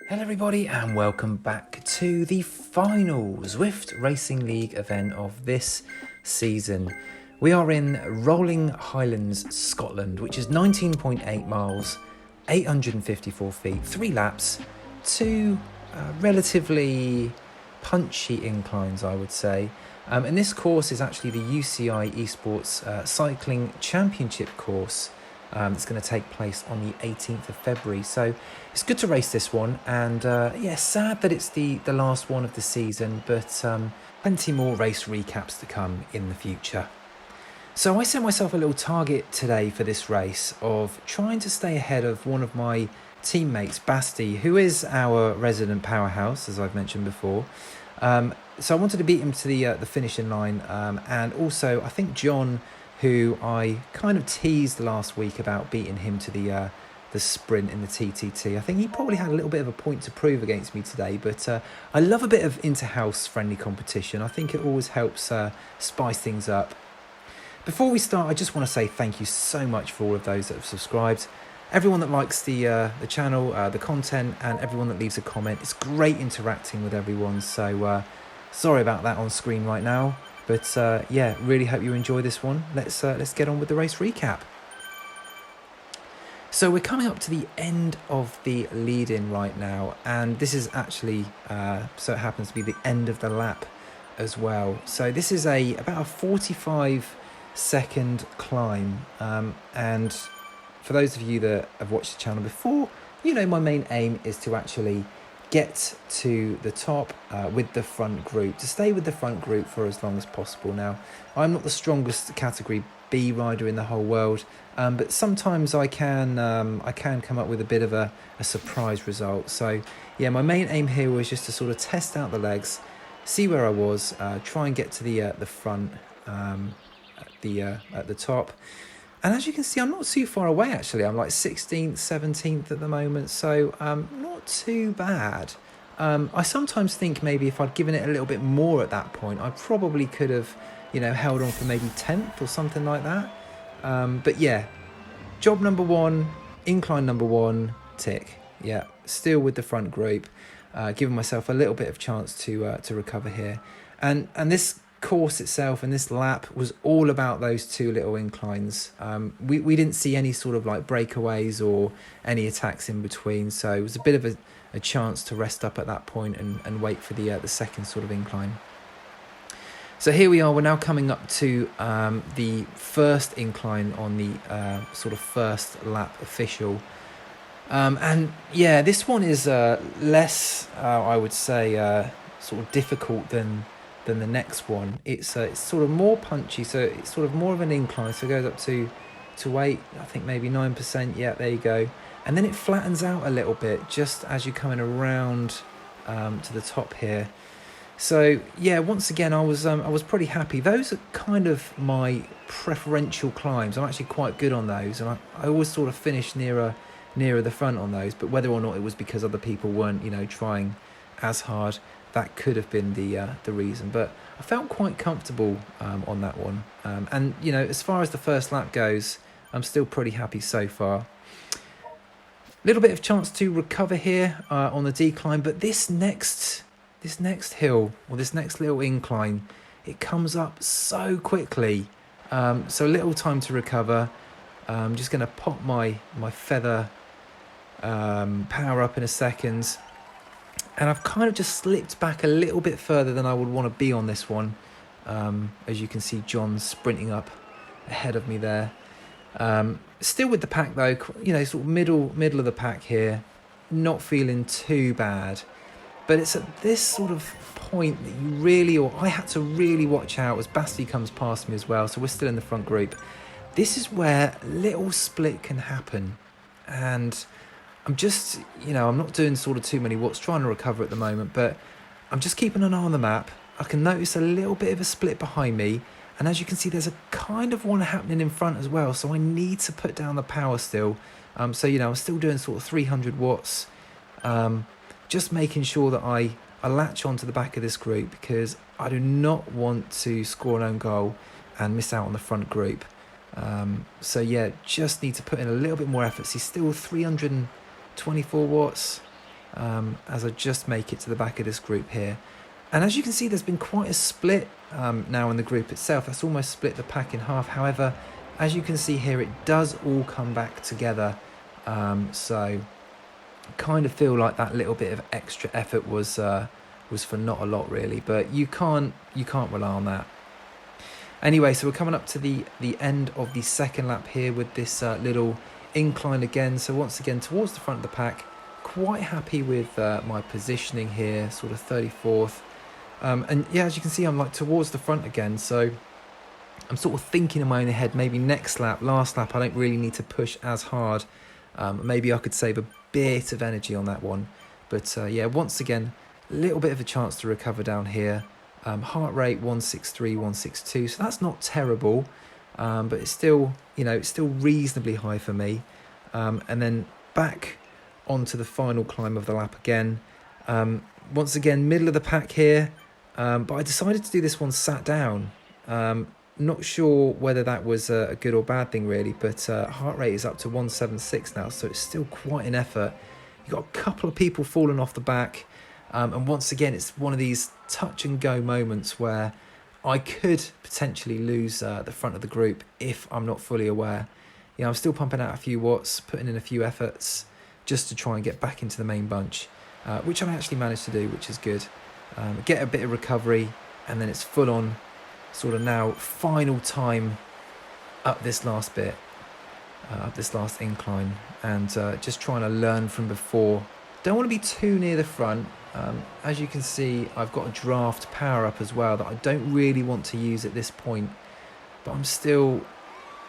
Hello everybody and welcome back to the final Zwift Racing League event of this season. We are in rolling Highlands, Scotland, which is 19.8 miles, 854 feet, 3 laps, 2 relatively punchy inclines, I would say. And this course is actually the UCI Esports Cycling Championship course. It's going to take place on the 18th of February. So it's good to race this one. And sad that it's the last one of the season, but plenty more race recaps to come in the future. So I set myself a little target today for this race of trying to stay ahead of one of my teammates, Basti, who is our resident powerhouse, as I've mentioned before. So I wanted to beat him to the finishing line. And also, I think John, who I kind of teased last week about beating him to the sprint in the TTT. I think he probably had a little bit of a point to prove against me today, but I love a bit of inter-house friendly competition. I think it always helps spice things up. Before we start, I just want to say thank you so much for all of those that have subscribed. Everyone that likes the channel, the content, and everyone that leaves a comment. It's great interacting with everyone, so sorry about that on screen right now. But really hope you enjoy this one. Let's get on with the race recap. So we're coming up to the end of the lead-in right now, and this is actually, so it happens to be the end of the lap as well. So this is about a 45-second climb, and for those of you that have watched the channel before, you know my main aim is to actually get to the top with the front group, to stay with the front group for as long as possible. Now, I'm not the strongest category B rider in the whole world, but sometimes I can come up with a bit of a surprise result. So yeah, my main aim here was just to sort of test out the legs, see where I was, try and get to the front at the top. And as you can see, I'm not too far away, actually. I'm like 16th, 17th at the moment, so not too bad. I sometimes think maybe if I'd given it a little bit more at that point, I probably could have, held on for maybe 10th or something like that. But yeah, job number 1, incline number 1, tick. Yeah, still with the front group, giving myself a little bit of chance to recover here. And this course itself and this lap was all about those 2 little inclines. We didn't see any sort of like breakaways or any attacks in between, so it was a bit of a chance to rest up at that point and wait for the second sort of incline. So here we are, we're now coming up to the first incline on the sort of first lap official. And yeah, this one is less, I would say, sort of difficult than the next one. It's sort of more punchy, so it's sort of more of an incline, so it goes up to 8, I think maybe 9%. Yeah, there you go. And then it flattens out a little bit just as you're coming around to the top here. So yeah, once again, I was pretty happy. Those are kind of my preferential climbs. I'm actually quite good on those, and I always sort of finish nearer the front on those. But whether or not it was because other people weren't trying as hard, that could have been the reason. But I felt quite comfortable on that one. And as far as the first lap goes, I'm still pretty happy so far. Little bit of chance to recover here on the decline, but this next hill, or this next little incline, it comes up so quickly. So little time to recover. I'm just going to pop my feather power up in a second. And I've kind of just slipped back a little bit further than I would want to be on this one. As you can see, John's sprinting up ahead of me there. Still with the pack though, sort of middle of the pack here. Not feeling too bad. But it's at this sort of point that I had to really watch out as Basti comes past me as well. So we're still in the front group. This is where a little split can happen. And I'm just, I'm not doing sort of too many watts, trying to recover at the moment, but I'm just keeping an eye on the map. I can notice a little bit of a split behind me. And as you can see, there's a kind of one happening in front as well. So I need to put down the power still. So, I'm still doing sort of 300 watts. Just making sure that I latch onto the back of this group, because I do not want to score an own goal and miss out on the front group. So yeah, just need to put in a little bit more effort. See, still 324 watts. as I just make it to the back of this group here. And as you can see, there's been quite a split now in the group itself. That's almost split the pack in half. However, as you can see here, it does all come back together. So I kind of feel like that little bit of extra effort was for not a lot really, but you can't rely on that. Anyway, so we're coming up to the end of the second lap here with this little incline again. So once again towards the front of the pack, quite happy with my positioning here, sort of 34th. And yeah, as you can see, I'm like towards the front again, so I'm sort of thinking in my own head, maybe next lap, last lap, I don't really need to push as hard. Maybe I could save a bit of energy on that one. But yeah, once again, a little bit of a chance to recover down here. Heart rate 163, 162, so that's not terrible, but it's still, it's still reasonably high for me. And then back onto the final climb of the lap again. Once again, middle of the pack here, but I decided to do this one sat down. Not sure whether that was a good or bad thing really, but heart rate is up to 176 now, so it's still quite an effort. You've got a couple of people falling off the back, and once again, it's one of these touch and go moments where I could potentially lose the front of the group if I'm not fully aware. I'm still pumping out a few watts, putting in a few efforts just to try and get back into the main bunch, which I actually managed to do, which is good. Get a bit of recovery, and then it's full on sort of now final time up this last bit, up this last incline, and just trying to learn from before. Don't want to be too near the front. As you can see, I've got a draft power up as well that I don't really want to use at this point, but I'm still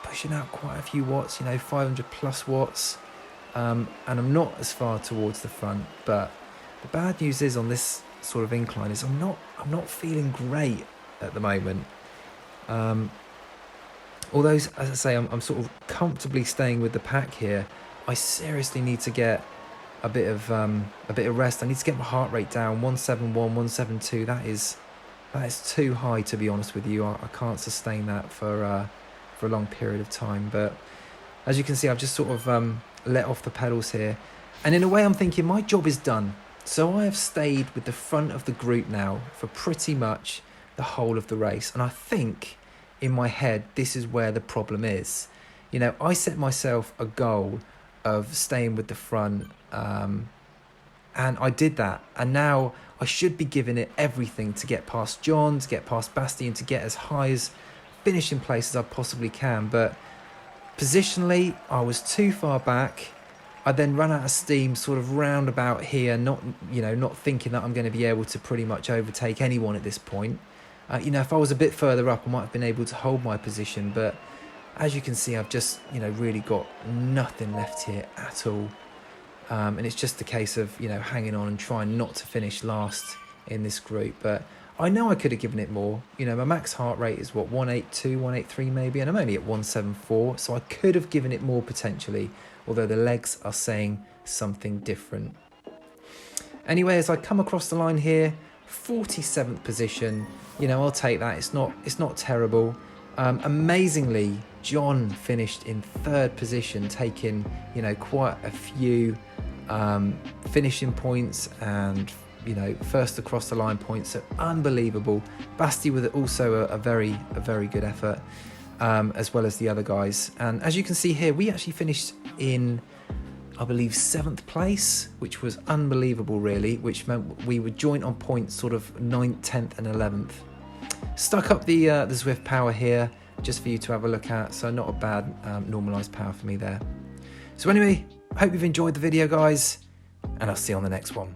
pushing out quite a few watts, 500 plus watts, and I'm not as far towards the front. But the bad news is on this sort of incline is I'm not feeling great at the moment. Although, as I say, I'm sort of comfortably staying with the pack here, I seriously need to get a bit of rest. I need to get my heart rate down. 171, 172. That is too high, to be honest with you. I can't sustain that for a long period of time. But as you can see, I've just sort of let off the pedals here, and in a way, I'm thinking my job is done. So I have stayed with the front of the group now for pretty much the whole of the race, and I think in my head this is where the problem is. I set myself a goal of staying with the front, and I did that, and now I should be giving it everything to get past John, to get past Basti, and to get as high as finishing place as I possibly can. But positionally, I was too far back. I then ran out of steam sort of round about here, not thinking that I'm going to be able to pretty much overtake anyone at this point. If I was a bit further up, I might have been able to hold my position, but as you can see, I've just, really got nothing left here at all. And it's just a case of, hanging on and trying not to finish last in this group. But I know I could have given it more. My max heart rate is, 182, 183 maybe, and I'm only at 174, so I could have given it more potentially, although the legs are saying something different. Anyway, as I come across the line here, 47th position, I'll take that. It's not terrible. Amazingly, John finished in third position, taking quite a few finishing points and first across the line points. So unbelievable. Basti with also a very good effort, as well as the other guys. And as you can see here, we actually finished in, I believe, 7th place, which was unbelievable really, which meant we were joint on points sort of 9th, 10th and 11th. Stuck up the Zwift power here just for you to have a look at, so not a bad normalised power for me there. So anyway, I hope you've enjoyed the video, guys, and I'll see you on the next one.